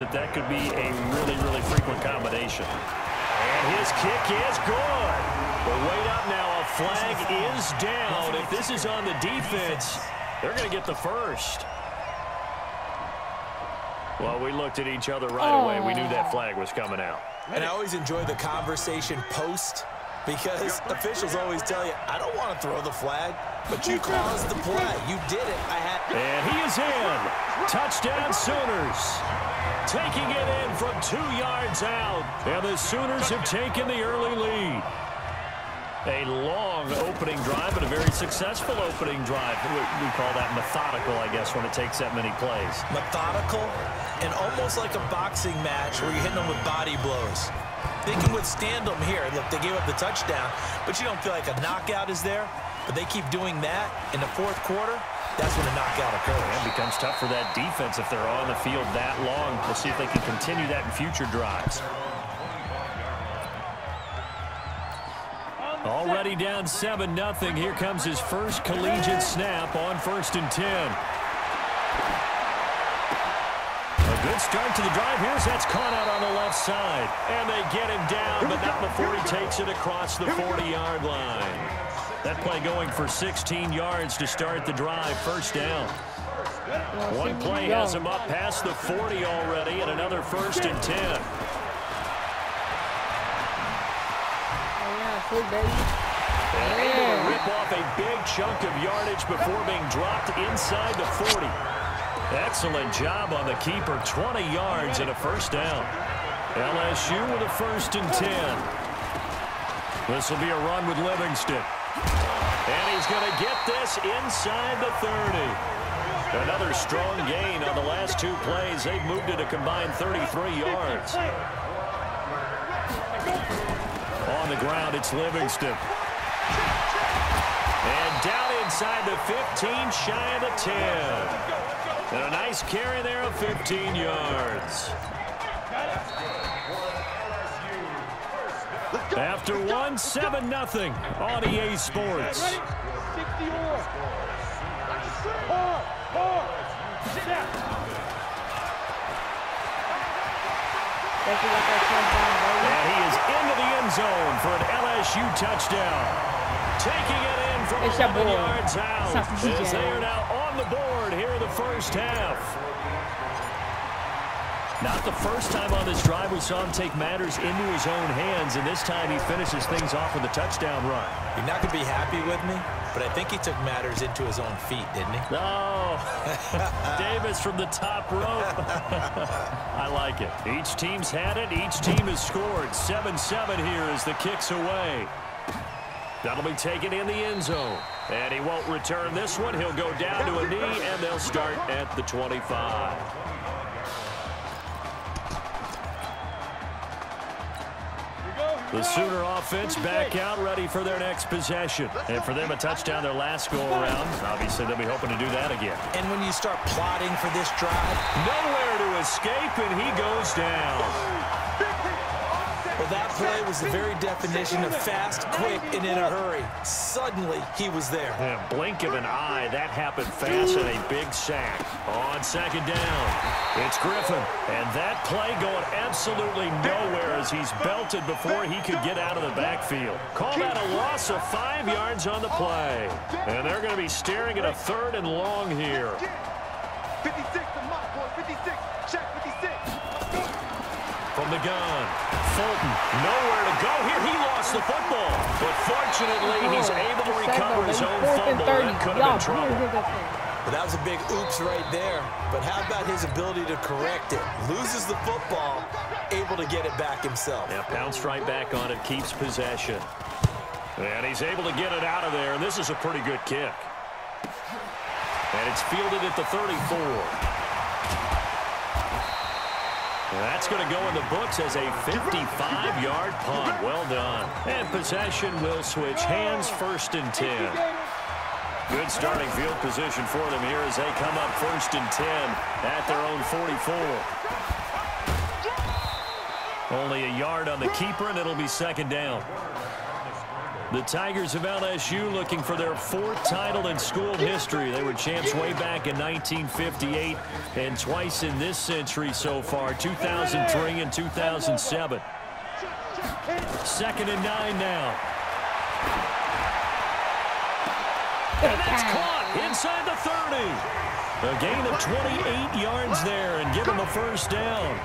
That could be a really, really frequent combination. And his kick is good. But wait up now. A flag is down. If this is on the defense, they're going to get the first. Well, we looked at each other right away. We knew that flag was coming out. And I always enjoy the conversation post because officials always tell you, I don't want to throw the flag, but you caused the play. You did it. And he is in. Touchdown, Sooners. Taking it in from 2 yards out. And the Sooners have taken the early lead. A long opening drive, but a very successful opening drive. We call that methodical, I guess, when it takes that many plays. Methodical and almost like a boxing match where you're hitting them with body blows. They can withstand them here. Look, they gave up the touchdown, but you don't feel like a knockout is there. But they keep doing that in the fourth quarter. That's when a knockout occurs. It becomes tough for that defense if they're on the field that long. We'll see if they can continue that in future drives. Already down 7-0. Here comes his first collegiate snap on 1st and 10. A good start to the drive. Here's that's caught out on the left side. And they get him down, but not before he takes it across the 40-yard line. That play going for 16 yards to start the drive. First down. One play has him up past the 40 already, and another 1st and 10. And able to rip off a big chunk of yardage before being dropped inside the 40. Excellent job on the keeper. 20 yards and a first down. LSU with a 1st and 10. This will be a run with Livingston. And he's going to get this inside the 30. Another strong gain on the last 2 plays. They've moved it a combined 33 yards. On the ground, it's Livingston. And down inside the 15, shy of the 10. And a nice carry there of 15 yards. After 1, 7-0 on EA Sports. And he is into the end zone for an LSU touchdown. Taking it in from 11 yards out. As they are now on the board here in the first half. Not the first time on this drive we saw him take matters into his own hands, and this time he finishes things off with a touchdown run. You're not going to be happy with me, but I think he took matters into his own feet, didn't he? No. Davis from the top rope. I like it. Each team's had it. Each team has scored. 7-7 here as the kick's away. That'll be taken in the end zone. And he won't return this one. He'll go down to a knee, and they'll start at the 25. The Sooner offense back out, ready for their next possession. And for them, a touchdown their last go-around. Obviously, they'll be hoping to do that again. And when you start plotting for this drive, nowhere to escape, and he goes down. Well, that play was the very definition of fast, quick, and in a hurry. Suddenly, he was there. Yeah, blink of an eye, that happened fast, and a big sack. On 2nd down, it's Griffin. And that play going absolutely nowhere as he's belted before he could get out of the backfield. Call that a loss of 5 yards on the play. And they're going to be staring at a 3rd and long here. 56 to Mock Boy, 56, check 56. From the gun, Fulton, nowhere to go here. He lost the football, but fortunately, he's able to recover his own fumble. That could have been trouble. Well, that was a big oops right there, but how about his ability to correct it? Loses the football, able to get it back himself. Yeah, pounced right back on it, keeps possession. And he's able to get it out of there, and this is a pretty good kick. And it's fielded at the 34. That's going to go in the books as a 55-yard punt. Well done. And possession will switch hands, 1st and 10. Good starting field position for them here as they come up 1st and 10 at their own 44. Only a yard on the keeper, and it'll be 2nd down. The Tigers of LSU looking for their 4th title in school history. They were champs way back in 1958 and twice in this century so far, 2003 and 2007. 2nd and 9 now. And that's caught inside the 30. A gain of 28 yards there and give them a first down.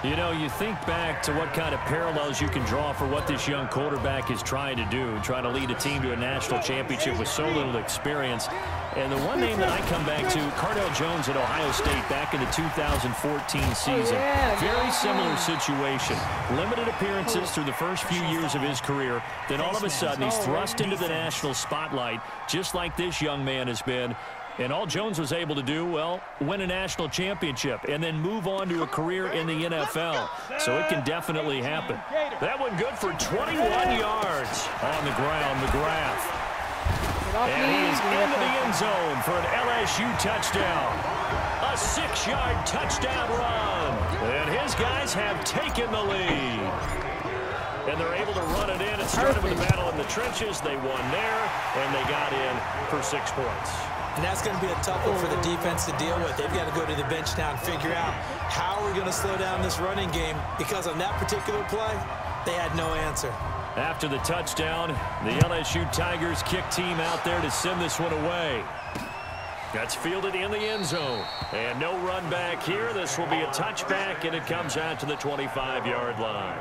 You know, you think back to what kind of parallels you can draw for what this young quarterback is trying to do, trying to lead a team to a national championship with so little experience. And the one name that I come back to, Cardale Jones at Ohio State back in the 2014 season. Very similar situation. Limited appearances through the first few years of his career. Then all of a sudden he's thrust into the national spotlight, just like this young man has been. And all Jones was able to do, well, win a national championship and then move on to a career in the NFL. So it can definitely happen. That one good for 21 yards on the ground, McGrath. And he is into the end zone for an LSU touchdown. A 6-yard touchdown run. And his guys have taken the lead. And they're able to run it in. It started with a battle in the trenches. They won there, and they got in for 6 points. And that's going to be a tough one for the defense to deal with. They've got to go to the bench now and figure out how we're going to slow down this running game, because on that particular play, they had no answer. After the touchdown, the LSU Tigers kick team out there to send this one away. That's fielded in the end zone. And no run back here. This will be a touchback, and it comes out to the 25-yard line.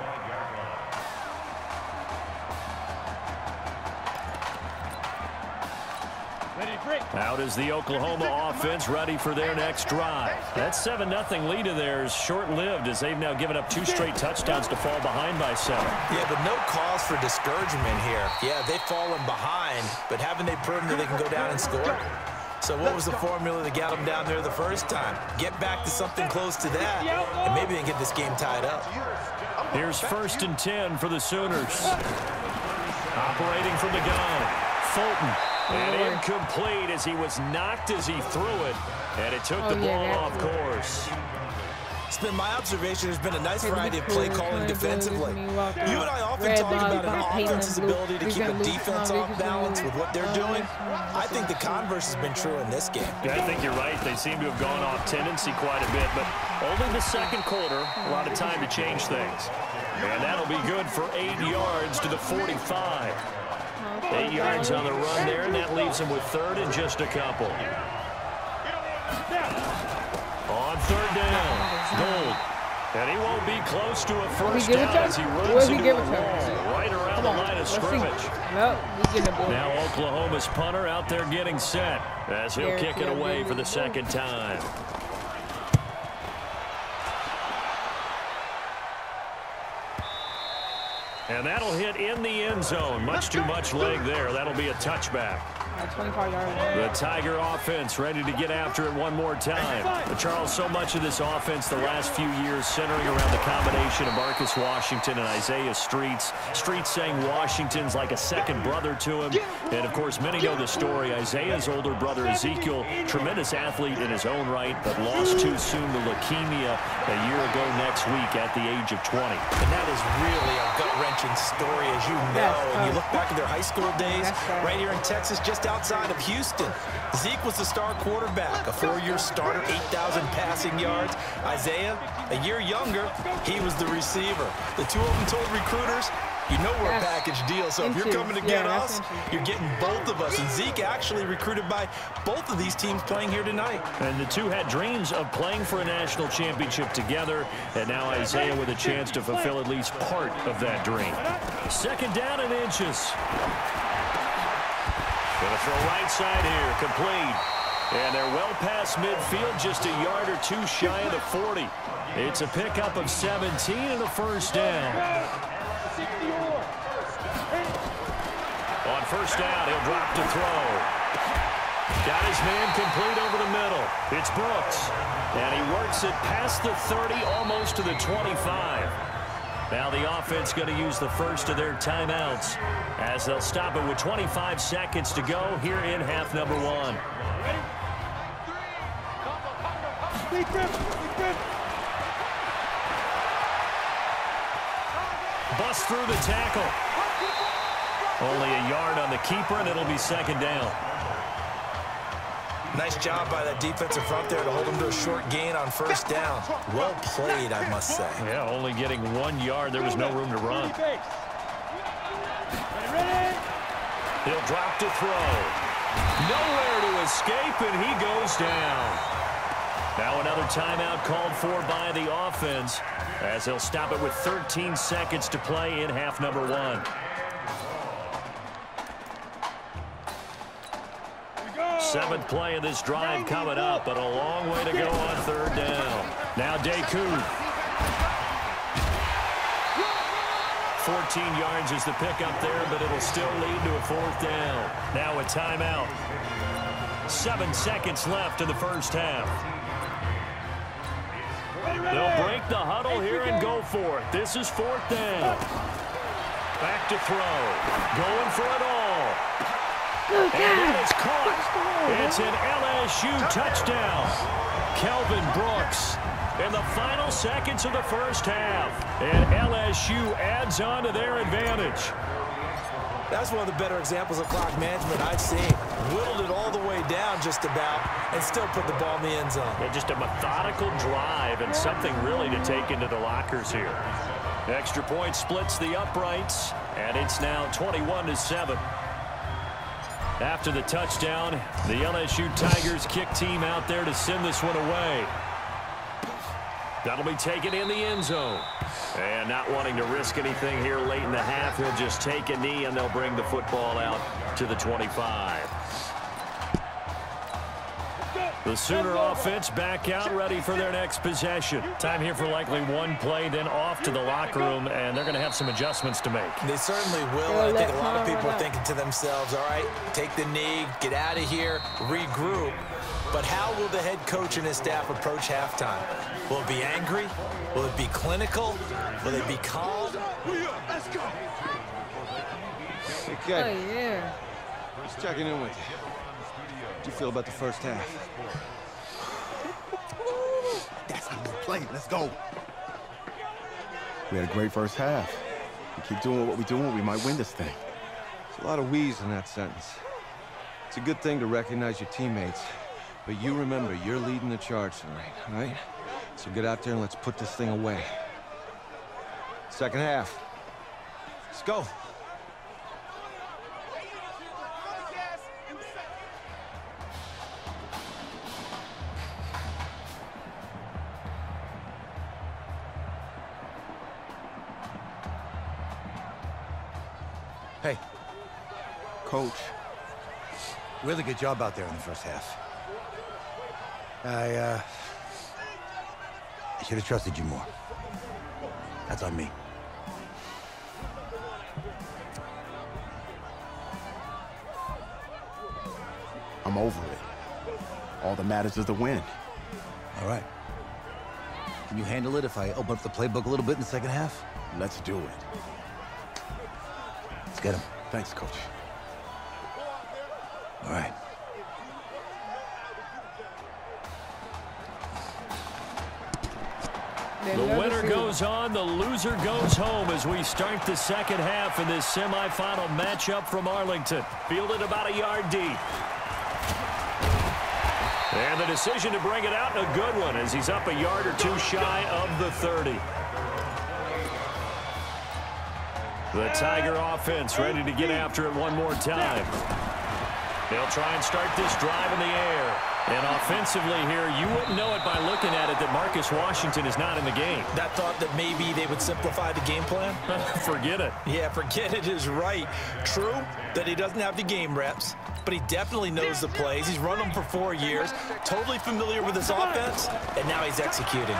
Out is the Oklahoma offense, ready for their next drive. That 7-0 lead of theirs short-lived, as they've now given up 2 straight touchdowns to fall behind by 7. Yeah, but no cause for discouragement here. Yeah, they've fallen behind, but haven't they proven that they can go down and score? So what was the formula that got them down there the first time? Get back to something close to that, and maybe they can get this game tied up. Here's 1st and 10 for the Sooners. Operating from the gun, Fulton. And incomplete as he was knocked as he threw it. And it took the ball off course. It's been my observation. There's been a nice variety of play calling defensively. You and I often talk about an offense's ability to keep a defense off balance with what they're doing. I think the converse has been true in this game. Yeah, I think you're right. They seem to have gone off tendency quite a bit, but only the second quarter, a lot of time to change things. And that'll be good for 8 yards to the 45. 8 yards on the run there, and that leaves him with 3rd and just a couple. On 3rd down, Gould. And he won't be close to a first down as he runs into a wall right around the line of scrimmage. Now Oklahoma's punter out there getting set as he'll kick it away for the 2nd time. And that'll hit in the end zone. Much too much leg there. That'll be a touchback. 25-yard line. The Tiger offense ready to get after it one more time. But Charles, so much of this offense the last few years centering around the combination of Marcus Washington and Isaiah Streets. Streets saying Washington's like a second brother to him. And, of course, many know the story. Isaiah's older brother, Ezekiel, tremendous athlete in his own right, but lost too soon to leukemia a year ago next week at the age of 20. And that is really a gut-wrenching story, as you know. And you look back at their high school days right here in Texas, just outside of Houston. Zeke was the star quarterback, a 4-year starter, 8,000 passing yards. Isaiah, a year younger, he was the receiver. The two of them told recruiters, you know we're a package deal, so if you're coming to get us, you're getting both of us. And Zeke actually recruited by both of these teams playing here tonight. And the two had dreams of playing for a national championship together, and now Isaiah with a chance to fulfill at least part of that dream. 2nd down and inches. Going to throw right side here, complete. And they're well past midfield, just a yard or two shy of the 40. It's a pickup of 17 and a first down. On first down, he'll drop to throw. Got his man complete over the middle. It's Brooks. And he works it past the 30, almost to the 25. Now the offense going to use the first of their timeouts as they'll stop it with 25 seconds to go here in half number 1. Bust through the tackle. Only a yard on the keeper, and it'll be second down. Nice job by that defensive front there to hold him to a short gain on first down. Well played, I must say. Yeah, only getting 1 yard. There was no room to run. He'll drop to throw. Nowhere to escape, and he goes down. Now another timeout called for by the offense, as they'll stop it with 13 seconds to play in half number 1. Seventh play of this drive coming up, but a long way to go on third down. Now Deku. 14 yards is the pickup there, but it'll still lead to a fourth down. Now a timeout. 7 seconds left in the first half. They'll break the huddle here and go for it. This is fourth down. Back to throw. Going for it all. And it is caught. It's an LSU touchdown. Kelvin Brooks in the final seconds of the first half. And LSU adds on to their advantage. That's one of the better examples of clock management I've seen. Whittled it all the way down just about and still put the ball in the end zone. Yeah, just a methodical drive and something really to take into the lockers here. Extra point splits the uprights, and it's now 21-7. After the touchdown, the LSU Tigers kick team out there to send this one away. That'll be taken in the end zone. And not wanting to risk anything here late in the half, he'll just take a knee and they'll bring the football out to the 25. The Sooner offense back out, ready for their next possession. Time here for likely one play, then off to the locker room, and they're going to have some adjustments to make. They certainly will. I think a lot of people are thinking to themselves, all right, take the knee, get out of here, regroup. But how will the head coach and his staff approach halftime? Will it be angry? Will it be clinical? Will it be calm? Let's go. Okay. Oh, yeah. Just checking in with you. How'd you feel about the first half? That's how we play. Let's go. We had a great first half. We keep doing what we're doing, we might win this thing. There's a lot of we's in that sentence. It's a good thing to recognize your teammates, but you remember, you're leading the charge tonight, all right? So get out there and let's put this thing away. Second half. Let's go. Hey, Coach, really good job out there in the first half. I should have trusted you more. That's on me. I'm over it. All that matters is the win. All right. Can you handle it if I open up the playbook a little bit in the second half? Let's do it. Let's get him. Thanks, Coach. All right. The winner goes on, the loser goes home as we start the second half in this semifinal matchup from Arlington. Fielded about a yard deep. And the decision to bring it out, a good one, as he's up a yard or two shy of the 30. The Tiger offense ready to get after it one more time. They'll try and start this drive in the air. And offensively here, you wouldn't know it by looking at it that Marcus Washington is not in the game. That thought that maybe they would simplify the game plan? Forget it. Yeah, forget it is right. True that he doesn't have the game reps, but he definitely knows the plays. He's run them for 4 years, totally familiar with his offense, and now he's executing.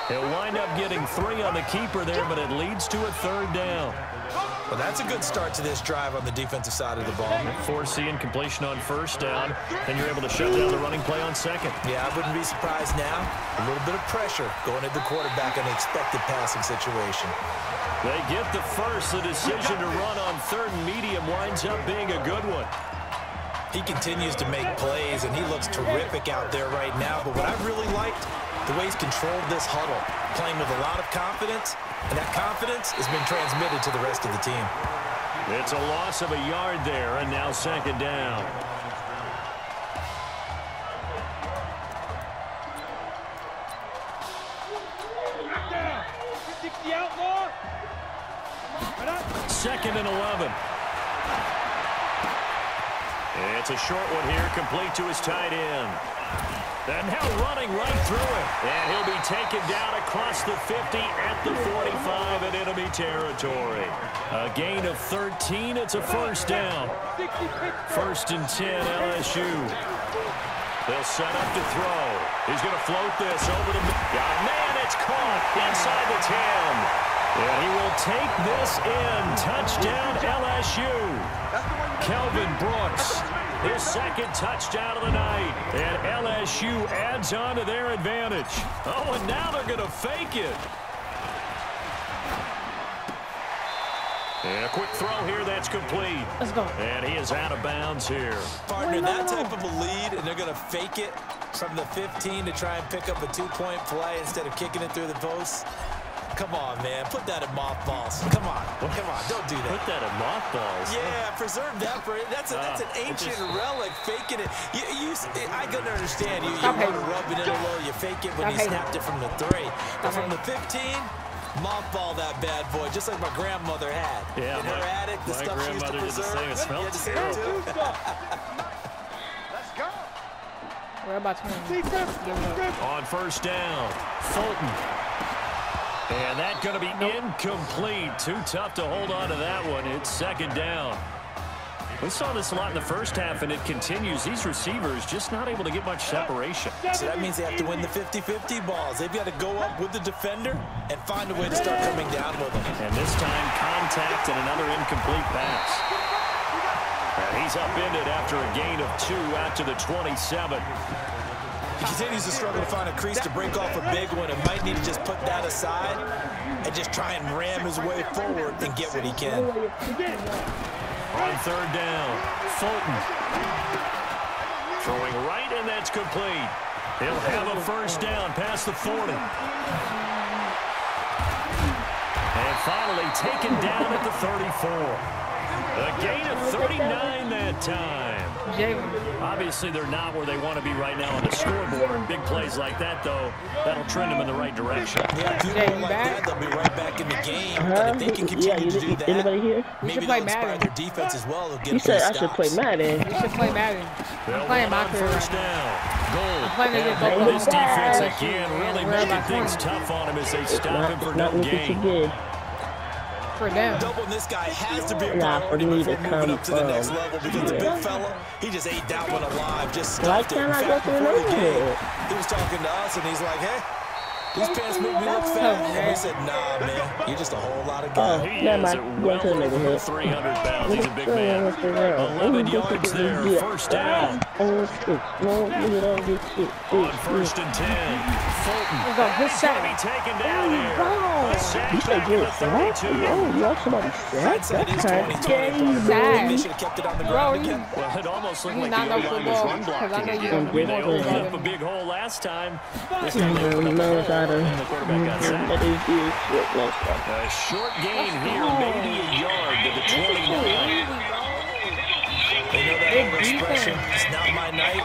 He'll wind up getting 3 on the keeper there, but it leads to a third down. Well, that's a good start to this drive on the defensive side of the ball. Foreseeing completion on first down, and you're able to shut down the running play on second. Yeah, I wouldn't be surprised now. A little bit of pressure going at the quarterback in an expected passing situation. They get the first. The decision to run on third and medium winds up being a good one. He continues to make plays, and he looks terrific out there right now. But what I really liked, the way he's controlled this huddle, playing with a lot of confidence, and that confidence has been transmitted to the rest of the team. It's a loss of a yard there, and now second down. Second and 11. It's a short one here, complete to his tight end. And now running right through it. And he'll be taken down across the 50 at the 45 in enemy territory. A gain of 13. It's a first down. First and 10, LSU. They'll set up to throw. He's going to float this over the... man, it's caught inside the 10. And he will take this in. Touchdown, LSU. Kelvin Brooks, his second touchdown of the night. And LSU adds on to their advantage. Oh, and now they're going to fake it. And a quick throw here that's complete. Let's go. And he is out of bounds here. Partner, that type of a lead, and they're going to fake it from the 15 to try and pick up a 2-point play instead of kicking it through the post. Come on, man. Put that in mothballs. Come on. Come on. Don't do that. Put that in mothballs. Yeah, preserve that for it. That's an ancient relic. Faking it. I can understand. You want to rub it in a little. You fake it when you snapped it from the 3. But from the 15, mothball that bad boy, just like my grandmother had. Yeah, in her attic, the stuff she used to preserve. You had to say it too. Let's go. We're about to win. On first down, Fulton. And that's going to be incomplete. Too tough to hold on to that one. It's second down. We saw this a lot in the first half, and it continues. These receivers just not able to get much separation. So that means they have to win the 50-50 balls. They've got to go up with the defender and find a way to start coming down with them. And this time, contact and another incomplete pass. And he's upended after a gain of 2 out to the 27. He continues to struggle to find a crease to break off a big one and might need to just put that aside and just try and ram his way forward and get what he can. On third down, Fulton. Throwing right, and that's complete. He'll have a first down past the 40. And finally taken down at the 34. A gain of 39 that time. Obviously, they're not where they want to be right now on the scoreboard. Big plays like that, though, that'll trend them in the right direction. Yeah, if you go like that, they'll be right back in the game. And if they can continue to do that, anybody here? maybe they'll inspire their defense as well. You said I should play Madden. You should play Madden. I'm playing my career first down. Goal. I'm playing against both. This defense, again, really making things tough on him as they stop him for no gain. For them. Doubling this guy has to be a priority before moving up to the next level because the big fella, he just ate that one alive, just stuffed it. In fact, before the game, he was talking to us, and he's like, hey, these pants make me look fat. And we said, nah, man, you're just a whole lot of guy. He is well over 300 pounds. He's a big man. 11 yards there, first down. On first and 10, Fulton. His sack. Be taken down here. A sack back at the 32. You have somebody sack? That's kind of They should have kept it on the ground again. Well, it almost looked like not the no O-line was football, run blocking I know you again. don't They opened football. up a big hole last time. This time they opened up a hole, and the quarterback got sacked. A short gain here, maybe a yard to the 29. They know that old expression, it's not my night.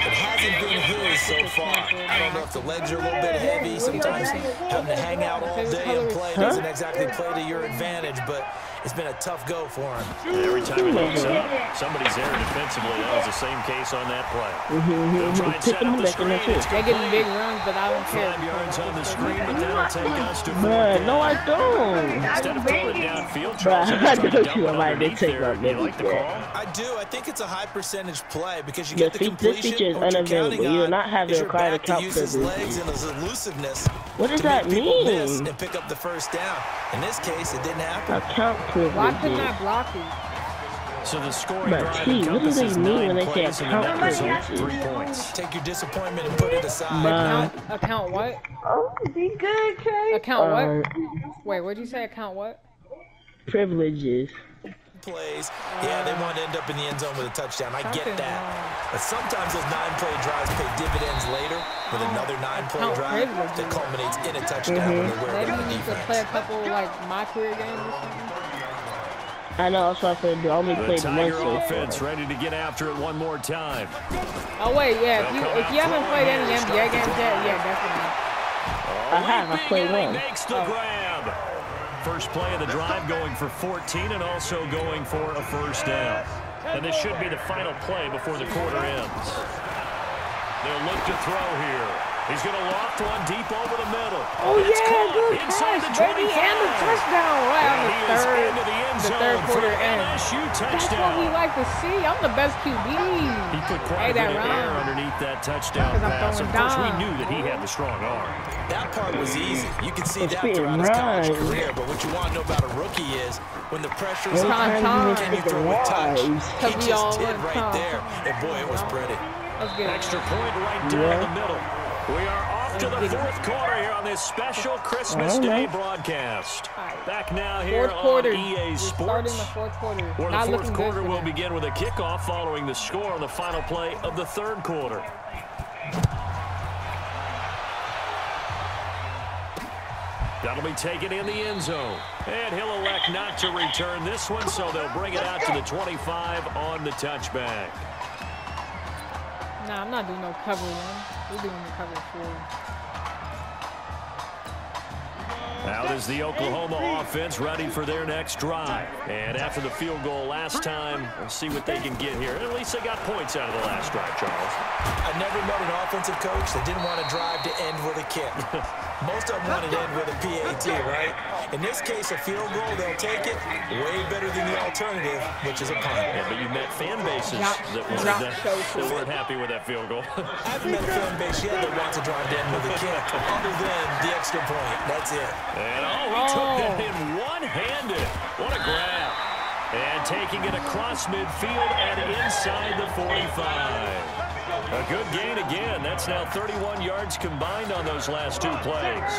It hasn't been his so far. I don't know if the legs are a little bit heavy. Sometimes having to hang out all day and play doesn't exactly play to your advantage, but it's been a tough go for him. Every time he looks up, somebody's there defensively. That was the same case on that play. They'll try and set up the screen. It's They give me big runs, but I don't care. 5 yards on the screen, but that'll take us to 4 Man, no, I don't. Instead of throwing it downfield, Bruh, Charles I Edwards don't tried to you dump it might underneath take there. my You like the baby, call? I do. I think it's a high percentage play because you Yeah, get the see, completion. this feature is what you're unavailable. counting You're on not having is a your required back to account use for his this. legs and his elusiveness What does to that make people miss mean? and pick up the first down. In this case, it didn't happen. Account Why couldn't privileges. I block you? So the scoring But drive see, what do they encompasses mean 9 when they say plays, and the account net result, privileges? 3 points. Take your disappointment and put it aside. Bruh. Account what? Oh, be good, Kay. Account what? Wait, what'd you say? Account what? Privileges. plays, yeah, they want to end up in the end zone with a touchdown. I get that. But sometimes those 9-play drives pay dividends later with another 9-play drive that culminates in a touchdown when they wear it on the Maybe you could defense. play a couple, like, my career games or something. I know, that's what I said. I only The played the Tiger one offense ready to get after it one more time. Oh, wait, yeah. If you haven't played any NBA games yet, yeah, definitely. I have. I played one. Makes the grab. First play of the drive going for 14 and also going for a first down. And this should be the final play before the quarter ends. They'll look to throw here. He's going to loft one deep over the middle. Oh, It's yeah, caught good inside pass, the baby, 25. and the touchdown right on And he is into the end the zone third for quarter an end. LSU That's touchdown. what we like to see. I'm the best QB. He put quite a bit of air underneath that touchdown 'Cause I'm pass. Of throwing course, we down. knew that he had the strong arm. That part was easy. You can see It's that being throughout his college right. career. But what you want to know about a rookie is when the pressure is Every on, time you can you make throw it with touch? rise. He Cause we all just did went right tough. there. And boy, it was pretty. Let's get it. Extra point right down the middle. We are off to the fourth quarter here on this special Christmas Day broadcast. Back now here Fourth quarter. on EA We're starting Sports. the fourth quarter. Where the Not fourth looking quarter good for will them. begin with a kickoff following the score on the final play of the third quarter. That'll be taken in the end zone. And he'll elect not to return this one, so they'll bring it out to the 25 on the touchback. Nah, I'm not doing no cover one. We're doing the cover 4. Out is the Oklahoma offense ready for their next drive. And after the field goal last time, we'll see what they can get here. At least they got points out of the last drive, Charles. I never met an offensive coach that didn't want to drive to end with a kick. Most of them wanted to end with a PAT, right? In this case, a field goal, they'll take it. Way better than the alternative, which is a punt. Yeah, but you met fan bases that weren't happy with that field goal. I haven't met a fan base yet that wants to drive to end with a kick, other than the extra point. That's it. And he took that in one-handed. What a grab. And taking it across midfield and inside the 45. A good gain again. That's now 31 yards combined on those last two plays.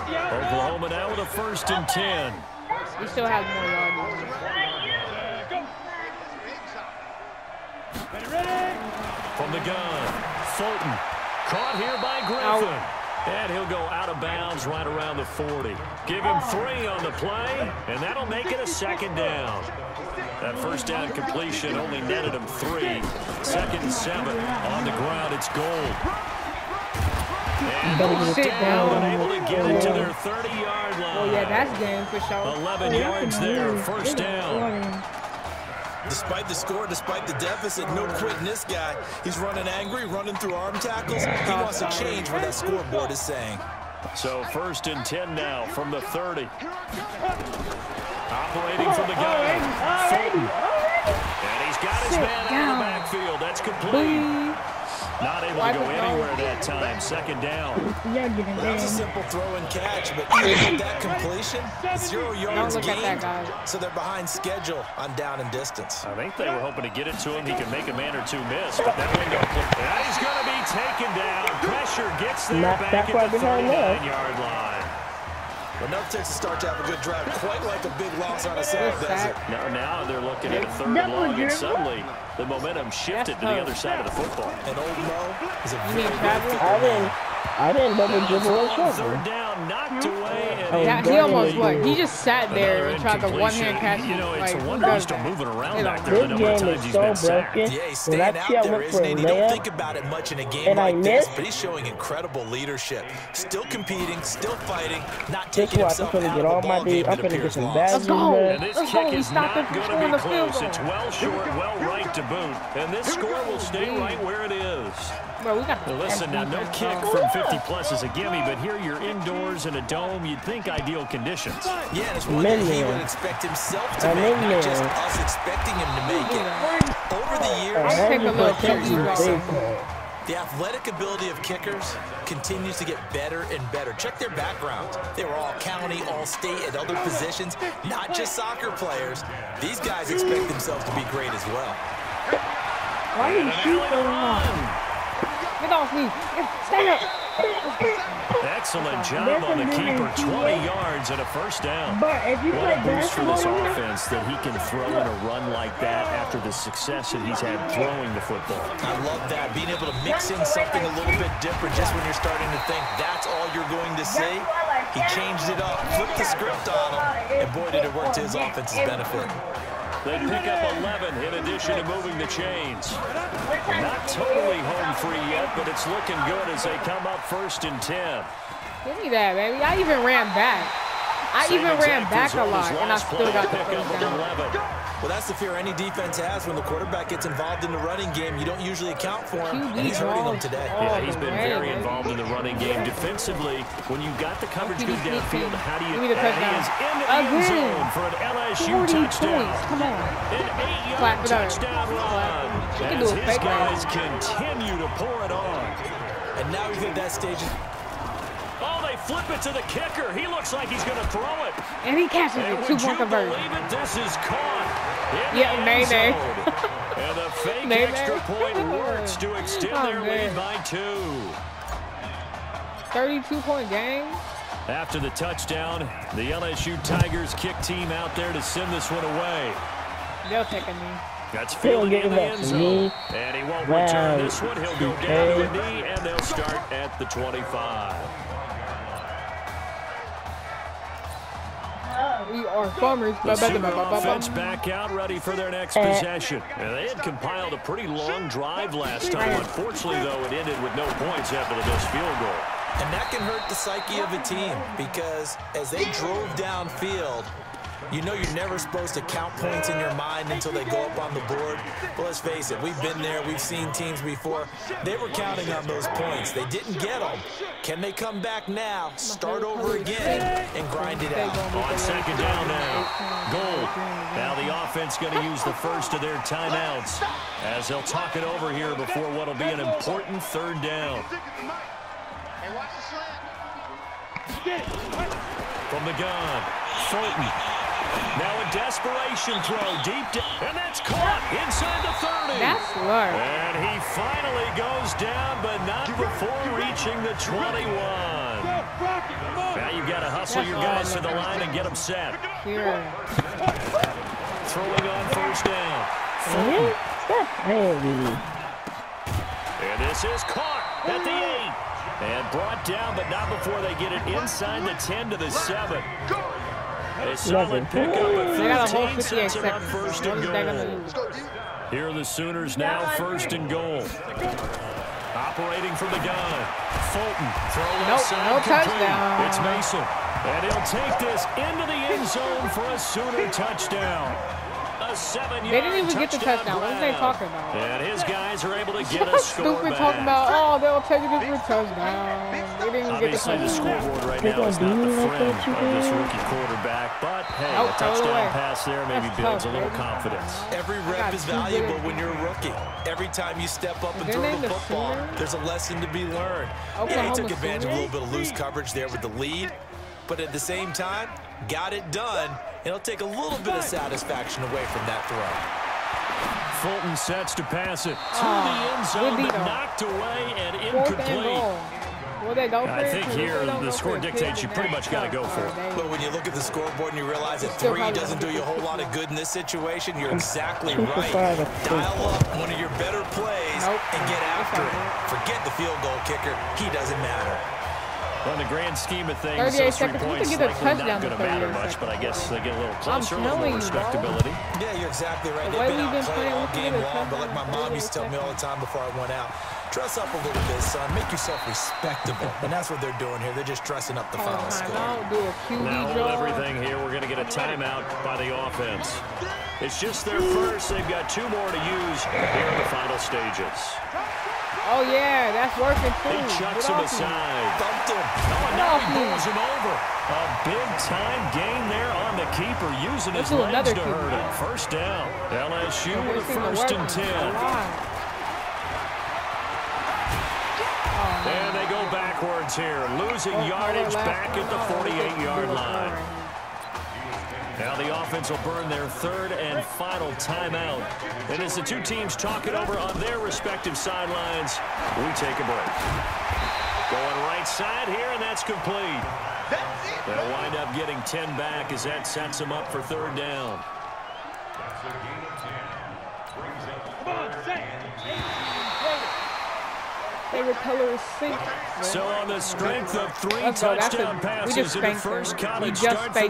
Oklahoma now with a 1st and 10. We still have more yards. From the gun, Fulton. Caught here by Griffin. And he'll go out of bounds right around the 40. Give him 3 on the play, and that'll make it a 2nd down. That first down completion only netted him 3. 2nd and 7 on the ground. It's Gold. And Sit down. able to get it to their 30-yard line. Oh, yeah, that's game for sure. 11 yards there, 1st down. Despite the score, despite the deficit, no quitting this guy. He's running angry, running through arm tackles. He wants to change what that scoreboard is saying. So 1st and 10 now from the 30. Operating from the gun. Fulton. And he's got his man out of the backfield. That's complete. Not able to go anywhere that time. 2nd down. That was a simple throw and catch, but even with that completion, 0 yards gained. So they're behind schedule on down and distance. I think they were hoping to get it to him. He could make a man or two miss, but that window. And he's going to be taken down. Pressure gets there back at the 39-yard line. Enough takes to start to have a good drive, quite like a big loss on a sack, does it? Now they're looking at a 3rd and long, and suddenly the momentum shifted to the other side of the football. And Old Mo is a You mean Travis? I didn't double dribble or 3rd something. down, knocked away. Yeah, he almost what? He just sat there and tried to one-hand catch. You know, it's like, a wonder he's still moving around back there. This The number of game times is he's so been sacked. broken. Yeah, he's When staying I out see I there, went isn't for he? a You don't layup, think about it much in a game and I like this, missed. but he's showing incredible leadership. Still competing, still fighting, not Guess taking what? I'm himself finna out get of all the my ball game I'm that finna get appears some lost. bags Let's go. And this Let's go. kick We is stopped not him from going to scoring be the field close. goal. It's well short, well right to boot. And this score will stay right where it is. Bro, we got Now listen, now no kick from 50-plus is a gimme, but here you're indoors in a dome. You'd think ideal conditions. Yeah, and it's one that he would expect himself to make, not just us expecting him to make it. Over the years, take a look. the athletic ability of kickers continues to get better and better. Check their backgrounds. They were all county, all state, at other positions, not just soccer players. These guys expect themselves to be great as well. Why are you shooting? Get Get off me. Stay up. Excellent job on the keeper. 20 yards and a first down. But if you What play a boost for this basketball, offense that he can throw in a run like that after the success that he's had throwing the football. I love that, being able to mix in something a little bit different just when you're starting to think that's all you're going to see. He changed it up, flipped the script on him, and boy, did it work to his offense's benefit. They pick up 11 in addition to moving the chains. Not totally home free yet, but it's looking good as they come up 1st and 10. Give me that, baby. I even ran back. I even ran back a lot, and I still got the first down. Well, that's the fear any defense has when the quarterback gets involved in the running game. You don't usually account for him, and he's hurting them today. Yeah, he's been very involved in the running game. Defensively, when you've got the coverage good downfield, how do you... He is in the end zone for an LSU touchdown. Come on. An 8-yard touchdown run as his guys continue to pour it on. And now he's at that stage. Oh, they flip it to the kicker. He looks like he's going to throw it. And he catches it. 2-point conversion. This is caught. Yeah, nay. And the fake extra point works to extend their lead by 2. 32-point game. After the touchdown, the LSU Tigers kick team out there to send this one away. They'll take a knee. That's fielded in the end zone. And he won't return this one. He'll go down to a knee, and they'll start at the 25. We are farmers. The Sooner offense back out, ready for their next possession. And they had compiled a pretty long drive last time. Unfortunately, though, it ended with no points after the missed field goal. And that can hurt the psyche of a team because as they drove downfield, you know you're never supposed to count points in your mind until they go up on the board. But let's face it, we've been there. We've seen teams before. They were counting on those points. They didn't get them. Can they come back now, start over again, and grind it out? On second down now, Gold. Now the offense going to use the first of their timeouts as they'll talk it over here before what will be an important third down. From the gun, Fulton. Now a desperation throw deep down, and that's caught inside the 30. That's smart. And he finally goes down, but not before reaching the 21. Now you've got to hustle your guys to the line and get them set. Here. Throwing on first down. That's heavy. And this is caught at the 8. And brought down, but not before they get it inside the 10 to the 7. A solid pickup at 13 sets them up 1st and goal. Here are the Sooners now 1st and goal. Operating from the gun. Fulton throw inside complete. It's Mason. And he'll take this into the end zone for a Sooner touchdown. A 7-yard They didn't even get the touchdown. What are they talking about? And his guys are able to get a score Stupid back. talking about, oh, they'll take it for a touchdown. They didn't even get the Obviously, the touchdown. scoreboard right now is not the friend of this rookie quarterback, but hey, a touchdown pass there maybe builds a little confidence. Every rep is valuable when you're a rookie. Every time you step up and throw the football, there's a lesson to be learned. Yeah, he took advantage of a little bit of loose coverage there with the lead, but at the same time, got it done. It'll take a little bit of satisfaction away from that throw. Fulton sets to pass it to the end zone, but knocked away and incomplete. I think here the score dictates you pretty much got to go for it. But when you look at the scoreboard and you realize that 3 doesn't do you a whole lot of good in this situation, you're exactly right. Dial up one of your better plays and get after it. Forget the field goal kicker. He doesn't matter. Well, in the grand scheme of things, those 3 points likely not going to matter much, but I guess they get a little closer, a little more respectability. Yeah, you're exactly right. They've been out playing all game long, but like my mom used to tell me all the time before I went out, dress up a little bit, son. Make yourself respectable. And that's what they're doing here. They're just dressing up the final score. Now, hold everything here. We're going to get a timeout by the offense. It's just their first. They've got 2 more to use here in the final stages. Oh, yeah, that's working, too. He chucks him aside. Bumped him. Oh, and now he pulls him over. A big-time gain there on the keeper, using his legs to hurt him. First down. LSU with a 1st and 10. And they go backwards here, losing yardage back at the 48-yard line. Now the offense will burn their third and final timeout. And as the two teams talk it over on their respective sidelines, we take a break. Going right side here, and that's complete. They'll wind up getting 10 back as that sets them up for third down. Favorite color is pink. So on the strength of 3 touchdown passes in the first college start for